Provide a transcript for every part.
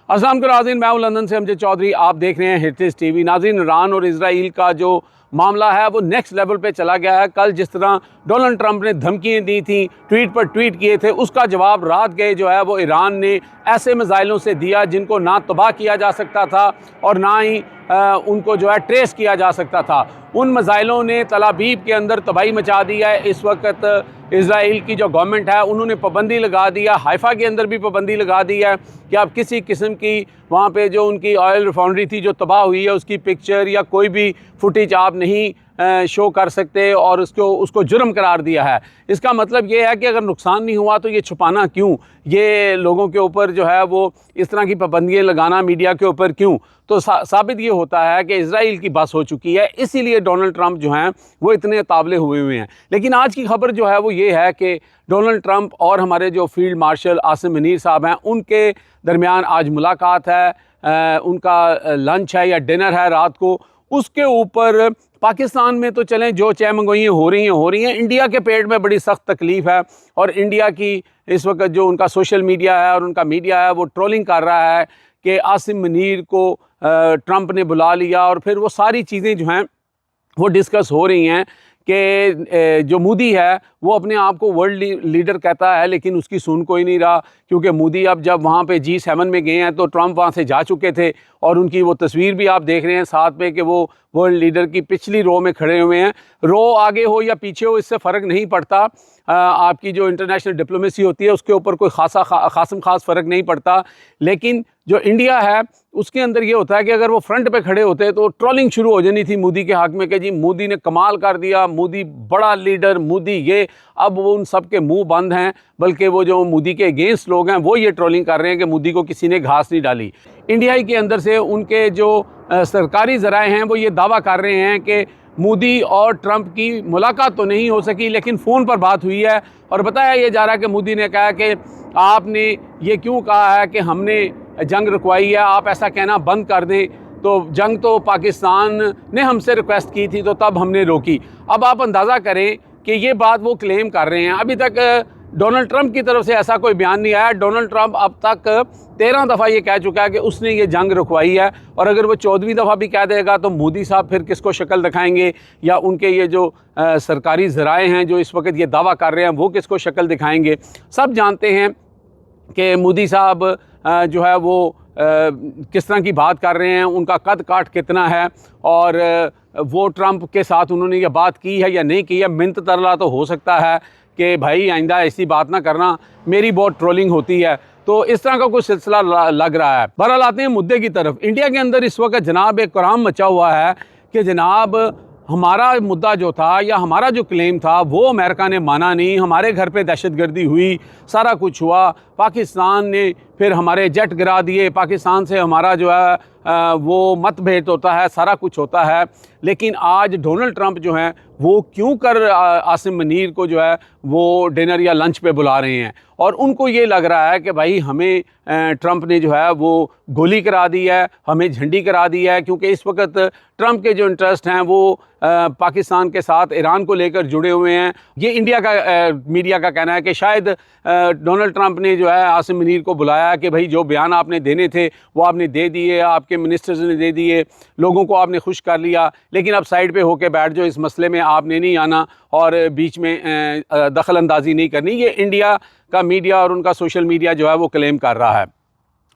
अस्सलाम वालेकुम नाज़रीन, मैं हूं लंदन से अमजद चौधरी। आप देख रहे हैं हेरिटेज टीवी। नाज़रीन, ईरान और इजराइल का जो मामला है वो नेक्स्ट लेवल पे चला गया है। कल जिस तरह डोनाल्ड ट्रंप ने धमकियाँ दी थी, ट्वीट पर ट्वीट किए थे, उसका जवाब रात गए जो है वो ईरान ने ऐसे मिसाइलों से दिया जिनको ना तबाह किया जा सकता था और ना ही उनको जो है ट्रेस किया जा सकता था। उन मिसाइलों ने तल अवीव के अंदर तबाही मचा दी है। इस वक्त इजराइल की जो गवर्नमेंट है उन्होंने पाबंदी लगा दी है, हाइफा के अंदर भी पाबंदी लगा दी है कि आप किसी किस्म की वहाँ पे जो उनकी ऑयल रिफाइनरी थी जो तबाह हुई है उसकी पिक्चर या कोई भी फुटेज आप नहीं शो कर सकते और उसको जुर्म करार दिया है। इसका मतलब ये है कि अगर नुकसान नहीं हुआ तो ये छुपाना क्यों, ये लोगों के ऊपर जो है वो इस तरह की पाबंदियाँ लगाना मीडिया के ऊपर क्यों। तो साबित ये होता है कि इजराइल की बस हो चुकी है, इसीलिए डोनाल्ड ट्रंप जो हैं वो इतने तावले हुए हैं। लेकिन आज की खबर जो है वो ये है कि डोनाल्ड ट्रंप और हमारे जो फील्ड मार्शल आसिम मुनीर साहब हैं उनके दरमियान आज मुलाकात है, उनका लंच है या डिनर है रात को। उसके ऊपर पाकिस्तान में तो चलें जो चहमगोइयाँ हो रही हैं। इंडिया के पेट में बड़ी सख्त तकलीफ़ है और इंडिया की इस वक्त जो उनका सोशल मीडिया है और उनका मीडिया है वो ट्रोलिंग कर रहा है कि आसिम मुनीर को ट्रंप ने बुला लिया और फिर वो सारी चीज़ें जो हैं वो डिस्कस हो रही हैं कि जो मोदी है वो अपने आप को वर्ल्ड लीडर कहता है लेकिन उसकी सुन कोई नहीं रहा, क्योंकि मोदी अब जब वहाँ पे G7 में गए हैं तो ट्रंप वहाँ से जा चुके थे और उनकी वो तस्वीर भी आप देख रहे हैं साथ में कि वो वर्ल्ड लीडर की पिछली रो में खड़े हुए हैं। रो आगे हो या पीछे हो इससे फ़र्क नहीं पड़ता, आपकी जो इंटरनेशनल डिप्लोमेसी होती है उसके ऊपर कोई खास फ़र्क नहीं पड़ता। लेकिन जो इंडिया है उसके अंदर ये होता है कि अगर वो फ्रंट पे खड़े होते तो ट्रोलिंग शुरू हो जानी थी मोदी के हक़ में कि जी मोदी ने कमाल कर दिया, मोदी बड़ा लीडर, मोदी ये। अब वो उन सब के मुंह बंद हैं, बल्कि वो जो मोदी के अगेंस्ट लोग हैं वो ये ट्रोलिंग कर रहे हैं कि मोदी को किसी ने घास नहीं डाली। इंडिया के अंदर से उनके जो सरकारी ज़राए हैं वो ये दावा कर रहे हैं कि मोदी और ट्रंप की मुलाकात तो नहीं हो सकी लेकिन फ़ोन पर बात हुई है और बताया ये जा रहा है कि मोदी ने कहा कि आपने ये क्यों कहा है कि हमने जंग रुकवाई है, आप ऐसा कहना बंद कर दें। तो जंग तो पाकिस्तान ने हमसे रिक्वेस्ट की थी तो तब हमने रोकी। अब आप अंदाज़ा करें कि ये बात वो क्लेम कर रहे हैं। अभी तक डोनाल्ड ट्रंप की तरफ से ऐसा कोई बयान नहीं आया। डोनाल्ड ट्रंप अब तक 13 दफ़ा ये कह चुका है कि उसने ये जंग रुकवाई है और अगर वो 14वीं दफ़ा भी कह देगा तो मोदी साहब फिर किसको शक्ल दिखाएंगे या उनके ये जो सरकारी ज़राए हैं जो इस वक्त ये दावा कर रहे हैं वो किसको शक्ल दिखाएंगे। सब जानते हैं कि मोदी साहब जो है वो किस तरह की बात कर रहे हैं, उनका कद काठ कितना है और वो ट्रंप के साथ उन्होंने ये बात की है या नहीं की है। मिन्नत तरला तो हो सकता है कि भाई आइंदा ऐसी बात ना करना, मेरी बहुत ट्रोलिंग होती है, तो इस तरह का कोई सिलसिला लग रहा है। बहरहाल आते हैं मुद्दे की तरफ। इंडिया के अंदर इस वक्त जनाब एक कोहराम मचा हुआ है कि जनाब हमारा मुद्दा जो था या हमारा जो क्लेम था वो अमेरिका ने माना नहीं, हमारे घर पे दहशतगर्दी हुई, सारा कुछ हुआ, पाकिस्तान ने फिर हमारे जेट गिरा दिए, पाकिस्तान से हमारा जो है वो मतभेद होता है, सारा कुछ होता है। लेकिन आज डोनाल्ड ट्रंप जो हैं वो क्यों कर आसिम मुनीर को जो है वो डिनर या लंच पे बुला रहे हैं और उनको ये लग रहा है कि भाई हमें ट्रंप ने जो है वो गोली करा दी है, हमें झंडी करा दी है, क्योंकि इस वक्त ट्रंप के जो इंटरेस्ट हैं वो पाकिस्तान के साथ ईरान को लेकर जुड़े हुए हैं। ये इंडिया का मीडिया का कहना है कि शायद डोनाल्ड ट्रंप ने जो है आसिम मुनीर को बुलाया कि भाई जो बयान आपने देने थे वो आपने दे दिए, आपके मिनिस्टर्स ने दे दिए, लोगों को आपने खुश कर लिया, लेकिन अब साइड पे होके बैठ जाओ, इस मसले में आपने नहीं आना और बीच में दखल अंदाजी नहीं करनी। ये इंडिया का मीडिया और उनका सोशल मीडिया जो है वो क्लेम कर रहा है।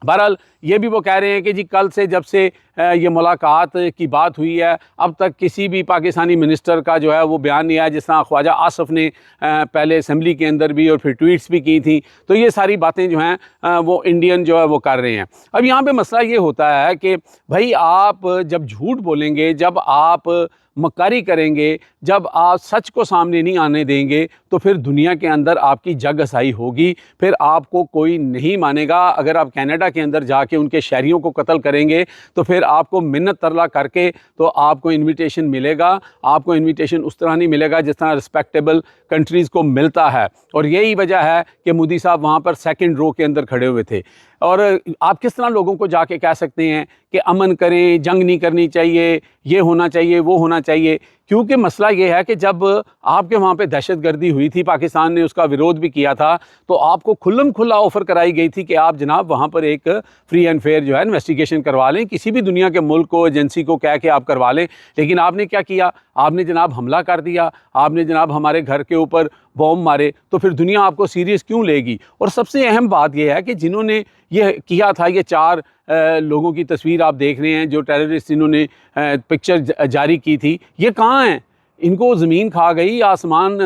बहरहाल ये भी वो कह रहे हैं कि जी कल से जब से ये मुलाकात की बात हुई है अब तक किसी भी पाकिस्तानी मिनिस्टर का जो है वो बयान नहीं आया, जिस तरह ख्वाजा आसफ़ ने पहले असेंबली के अंदर भी और फिर ट्वीट्स भी की थी। तो ये सारी बातें जो हैं वो इंडियन जो है वो कर रहे हैं। अब यहाँ पे मसला ये होता है कि भाई आप जब झूठ बोलेंगे, जब आप मक्कारी करेंगे, जब आप सच को सामने नहीं आने देंगे तो फिर दुनिया के अंदर आपकी जग हसाई होगी, फिर आपको कोई नहीं मानेगा। अगर आप कनाडा के अंदर जाके उनके शहरियों को कत्ल करेंगे तो फिर आपको मिन्नत तरला करके तो आपको इन्विटेशन मिलेगा। आपको इन्विटेशन उस तरह नहीं मिलेगा जिस तरह रिस्पेक्टेबल कंट्रीज़ को मिलता है और यही वजह है कि मोदी साहब वहाँ पर सेकंड रो के अंदर खड़े हुए थे। और आप किस तरह लोगों को जाके कह सकते हैं कि अमन करें, जंग नहीं करनी चाहिए, ये होना चाहिए, वो होना चाहिए। क्योंकि मसला ये है कि जब आपके वहाँ पे दहशतगर्दी हुई थी, पाकिस्तान ने उसका विरोध भी किया था, तो आपको खुल्लम खुल्ला ऑफ़र कराई गई थी कि आप जनाब वहाँ पर एक फ्री एंड फेयर जो है इन्वेस्टिगेशन करवा लें, किसी भी दुनिया के मुल्क को, एजेंसी को कह के आप करवा लें। लेकिन आपने क्या किया? आपने जनाब हमला कर दिया, आपने जनाब हमारे घर के ऊपर बॉम्ब मारे, तो फिर दुनिया आपको सीरियस क्यों लेगी? और सबसे अहम बात यह है कि जिन्होंने ये किया था, ये 4 लोगों की तस्वीर आप देख रहे हैं, जो टेररिस्ट इन्होंने पिक्चर जारी की थी, ये कहाँ हैं? इनको ज़मीन खा गई, आसमान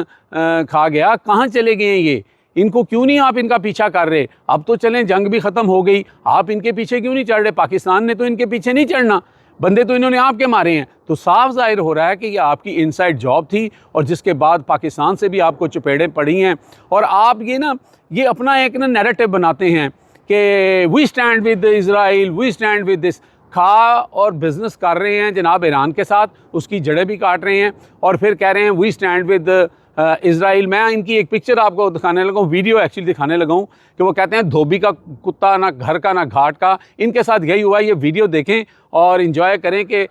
खा गया, कहाँ चले गए हैं ये? इनको क्यों नहीं आप इनका पीछा कर रहे? अब तो चलें, जंग भी ख़त्म हो गई, आप इनके पीछे क्यों नहीं चढ़ रहे? पाकिस्तान ने तो इनके पीछे नहीं चढ़ना, बंदे तो इन्होंने आपके मारे हैं। तो साफ ज़ाहिर हो रहा है कि ये आपकी इनसाइड जॉब थी, और जिसके बाद पाकिस्तान से भी आपको चपेड़ें पड़ी हैं। और आप ये अपना एक नैरेटिव बनाते हैं कि we stand with Israel, we stand with this. खा और बिज़नेस कर रहे हैं जनाब ईरान के साथ, उसकी जड़ें भी काट रहे हैं, और फिर कह रहे हैं वी स्टैंड विद इज़राइल। मैं इनकी एक पिक्चर आपको दिखाने लगा हूँ, वीडियो एक्चुअली दिखाने लगा हूँ, कि वो कहते हैं धोबी का कुत्ता ना घर का ना घाट का। इनके साथ यही हुआ। ये वीडियो देखें और इन्जॉय करें कि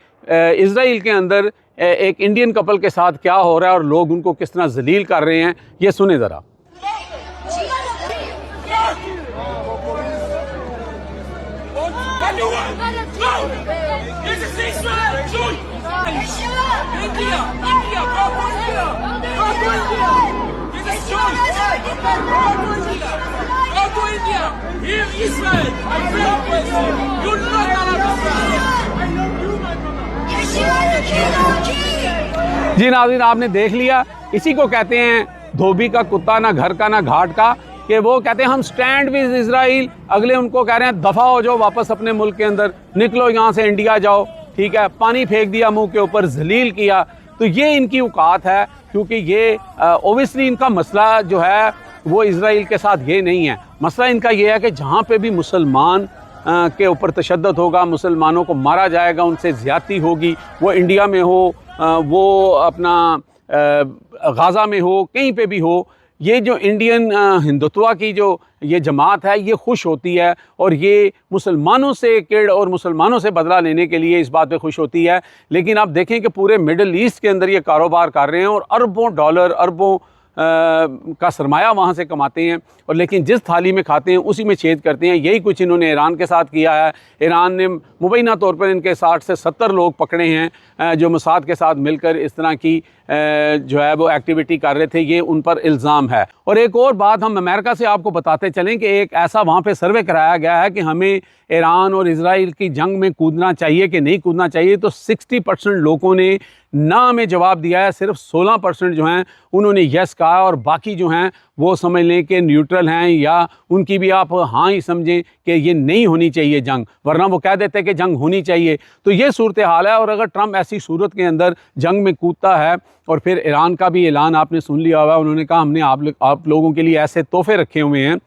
इज़राइल के अंदर एक इंडियन कपल के साथ क्या हो रहा है और लोग उनको किस तरह जलील कर रहे हैं। ये सुने ज़रा। जी नाज़रीन, आपने देख लिया, इसी को कहते हैं धोबी का कुत्ता ना घर का ना घाट का, कि वो कहते हैं हम स्टैंड विद इज़राइल। अगले उनको कह रहे हैं दफ़ा हो जाओ वापस अपने मुल्क के अंदर, निकलो यहाँ से, इंडिया जाओ। ठीक है, पानी फेंक दिया मुंह के ऊपर, जलील किया। तो ये इनकी औकात है, क्योंकि ये ओबियसली इनका मसला जो है वो इज़राइल के साथ ये नहीं है। मसला इनका ये है कि जहाँ पे भी मुसलमान के ऊपर तशद्दुद होगा, मुसलमानों को मारा जाएगा, उनसे ज़्यादती होगी, वो इंडिया में हो, वो अपना गाज़ा में हो, कहीं पे भी हो, ये जो इंडियन हिंदुत्व की जो ये जमात है, ये खुश होती है, और ये मुसलमानों से किड़ और मुसलमानों से बदला लेने के लिए इस बात पे खुश होती है। लेकिन आप देखें कि पूरे मिडल ईस्ट के अंदर ये कारोबार कर रहे हैं, और अरबों डॉलर, अरबों का सरमाया वहाँ से कमाते हैं, और लेकिन जिस थाली में खाते हैं उसी में छेद करते हैं। यही कुछ इन्होंने ईरान के साथ किया है। ईरान ने मुबैना तौर पर इनके 60 से 70 लोग पकड़े हैं जो मोसाद के साथ मिलकर इस तरह की जो है वो एक्टिविटी कर रहे थे। ये उन पर इल्ज़ाम है। और एक और बात हम अमेरिका से आपको बताते चलें कि एक ऐसा वहाँ पे सर्वे कराया गया है कि हमें ईरान और इज़राइल की जंग में कूदना चाहिए कि नहीं कूदना चाहिए, तो 60% लोगों ने ना में जवाब दिया है। सिर्फ 16% जो हैं उन्होंने यस कहा, और बाकी जो हैं वो समझ लें कि न्यूट्रल हैं, या उनकी भी आप हाँ ही समझें कि ये नहीं होनी चाहिए जंग, वरना वो कह देते हैं कि जंग होनी चाहिए। तो ये सूरत हाल है। और अगर ट्रंप ऐसी सूरत के अंदर जंग में कूदता है, और फिर ईरान का भी ऐलान आपने सुन लिया हुआ, उन्होंने कहा हमने आप लोगों के लिए ऐसे तोहफे रखे हुए हैं,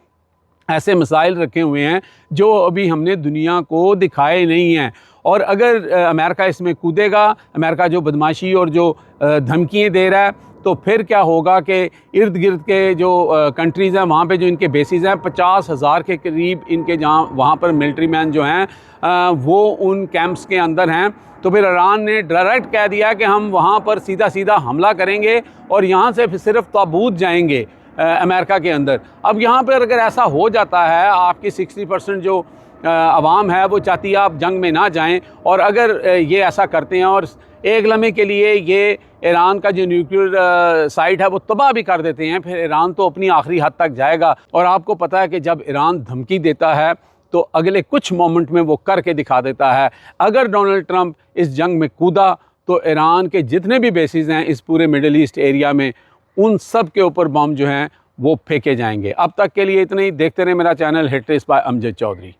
ऐसे मिसाइल रखे हुए हैं जो अभी हमने दुनिया को दिखाए नहीं हैं। और अगर अमेरिका इसमें कूदेगा, अमेरिका जो बदमाशी और जो धमकियाँ दे रहा है, तो फिर क्या होगा कि इर्द गिर्द के जो कंट्रीज़ हैं वहाँ पे जो इनके बेसिस हैं, 50,000 के करीब इनके जहाँ वहाँ पर मिलिट्री मैन जो हैं वो उन कैंप्स के अंदर हैं। तो फिर ईरान ने डायरेक्ट कह दिया कि हम वहाँ पर सीधा सीधा हमला करेंगे, और यहाँ से सिर्फ ताबूत जाएंगे अमेरिका के अंदर। अब यहाँ पर अगर ऐसा हो जाता है, आपकी 60% जो आवाम है वो चाहती है आप जंग में ना जाएं, और अगर ये ऐसा करते हैं और एक लम्हे के लिए ये ईरान का जो न्यूक्लियर साइट है वो तबाह भी कर देते हैं, फिर ईरान तो अपनी आखिरी हद तक जाएगा। और आपको पता है कि जब ईरान धमकी देता है तो अगले कुछ मोमेंट में वो करके दिखा देता है। अगर डोनाल्ड ट्रंप इस जंग में कूदा तो ईरान के जितने भी बेसिस हैं इस पूरे मिडल ईस्ट एरिया में, उन सब के ऊपर बम जो हैं वो फेंके जाएंगे। अब तक के लिए इतना ही। देखते रहे मेरा channel hit list by Amjad Chaudhary.